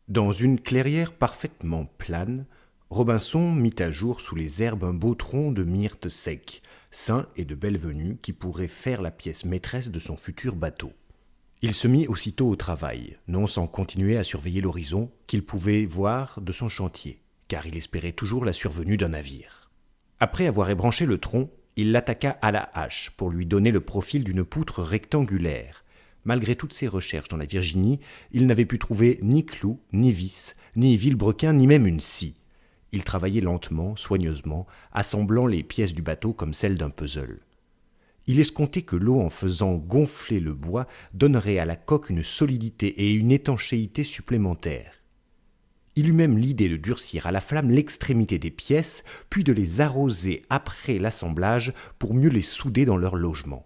Dans une clairière parfaitement plane, Robinson mit à jour sous les herbes un beau tronc de myrte sec, sain et de belle venue, qui pourrait faire la pièce maîtresse de son futur bateau. Il se mit aussitôt au travail, non sans continuer à surveiller l'horizon qu'il pouvait voir de son chantier, car il espérait toujours la survenue d'un navire. Après avoir ébranché le tronc, il l'attaqua à la hache pour lui donner le profil d'une poutre rectangulaire. Malgré toutes ses recherches dans la Virginie, il n'avait pu trouver ni clous, ni vis, ni vilebrequin, ni même une scie. Il travaillait lentement, soigneusement, assemblant les pièces du bateau comme celles d'un puzzle. Il escomptait que l'eau, en faisant gonfler le bois, donnerait à la coque une solidité et une étanchéité supplémentaires. Il eut même l'idée de durcir à la flamme l'extrémité des pièces, puis de les arroser après l'assemblage pour mieux les souder dans leur logement.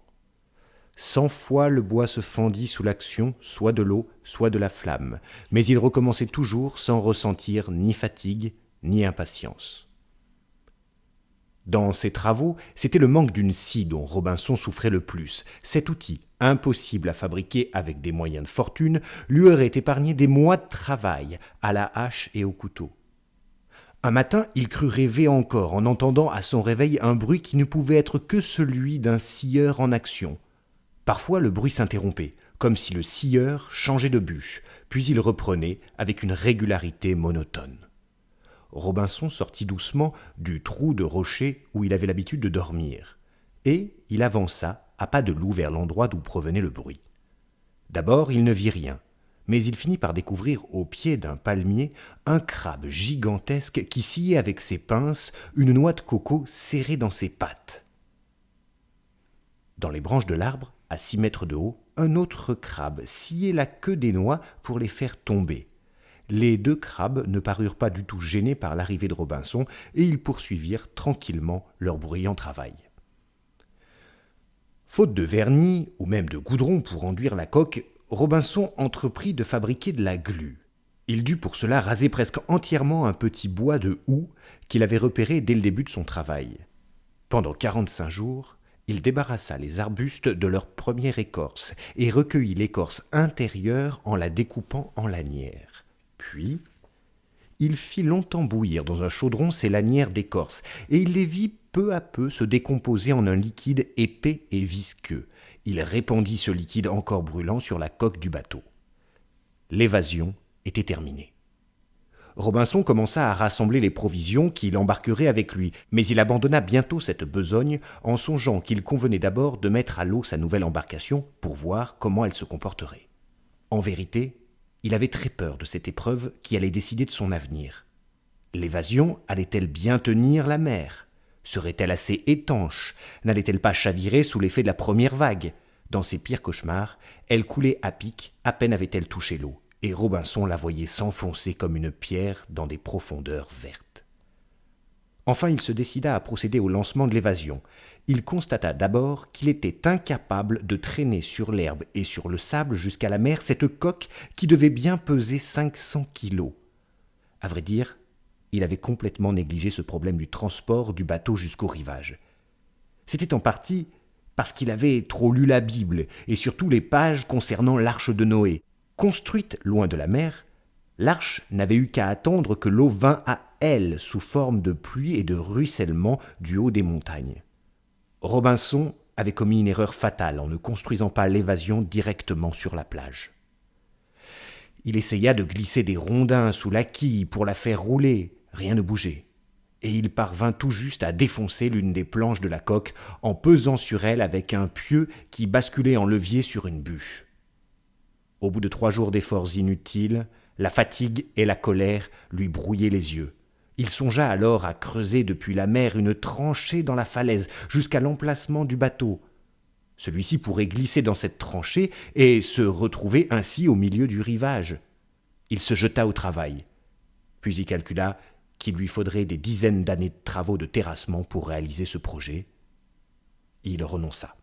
100 fois le bois se fendit sous l'action, soit de l'eau, soit de la flamme, mais il recommençait toujours sans ressentir ni fatigue, ni impatience. Dans ses travaux, c'était le manque d'une scie dont Robinson souffrait le plus. Cet outil, impossible à fabriquer avec des moyens de fortune, lui aurait épargné des mois de travail à la hache et au couteau. Un matin, il crut rêver encore en entendant à son réveil un bruit qui ne pouvait être que celui d'un scieur en action. Parfois, le bruit s'interrompait, comme si le scieur changeait de bûche, puis il reprenait avec une régularité monotone. Robinson sortit doucement du trou de rocher où il avait l'habitude de dormir, et il avança à pas de loup vers l'endroit d'où provenait le bruit. D'abord, il ne vit rien, mais il finit par découvrir au pied d'un palmier un crabe gigantesque qui sciait avec ses pinces une noix de coco serrée dans ses pattes. Dans les branches de l'arbre, à 6 mètres de haut, un autre crabe sciait la queue des noix pour les faire tomber. Les deux crabes ne parurent pas du tout gênés par l'arrivée de Robinson et ils poursuivirent tranquillement leur bruyant travail. Faute de vernis ou même de goudron pour enduire la coque, Robinson entreprit de fabriquer de la glu. Il dut pour cela raser presque entièrement un petit bois de houx qu'il avait repéré dès le début de son travail. Pendant 45 jours, il débarrassa les arbustes de leur première écorce et recueillit l'écorce intérieure en la découpant en lanières. Puis, il fit longtemps bouillir dans un chaudron ces lanières d'écorce, et il les vit peu à peu se décomposer en un liquide épais et visqueux. Il répandit ce liquide encore brûlant sur la coque du bateau. L'évasion était terminée. Robinson commença à rassembler les provisions qu'il embarquerait avec lui, mais il abandonna bientôt cette besogne en songeant qu'il convenait d'abord de mettre à l'eau sa nouvelle embarcation pour voir comment elle se comporterait. En vérité, il avait très peur de cette épreuve qui allait décider de son avenir. L'évasion allait-elle bien tenir la mer ? Serait-elle assez étanche ? N'allait-elle pas chavirer sous l'effet de la première vague ? Dans ses pires cauchemars, elle coulait à pic, à peine avait-elle touché l'eau, et Robinson la voyait s'enfoncer comme une pierre dans des profondeurs vertes. Enfin, il se décida à procéder au lancement de l'évasion. Il constata d'abord qu'il était incapable de traîner sur l'herbe et sur le sable jusqu'à la mer cette coque qui devait bien peser 500 kilos. À vrai dire, il avait complètement négligé ce problème du transport du bateau jusqu'au rivage. C'était en partie parce qu'il avait trop lu la Bible et surtout les pages concernant l'arche de Noé. Construite loin de la mer, l'arche n'avait eu qu'à attendre que l'eau vînt à elle sous forme de pluie et de ruissellement du haut des montagnes. Robinson avait commis une erreur fatale en ne construisant pas l'évasion directement sur la plage. Il essaya de glisser des rondins sous la quille pour la faire rouler, rien ne bougeait, et il parvint tout juste à défoncer l'une des planches de la coque en pesant sur elle avec un pieu qui basculait en levier sur une bûche. Au bout de 3 jours d'efforts inutiles, la fatigue et la colère lui brouillaient les yeux. Il songea alors à creuser depuis la mer une tranchée dans la falaise jusqu'à l'emplacement du bateau. Celui-ci pourrait glisser dans cette tranchée et se retrouver ainsi au milieu du rivage. Il se jeta au travail. Puis il calcula qu'il lui faudrait des dizaines d'années de travaux de terrassement pour réaliser ce projet. Il renonça.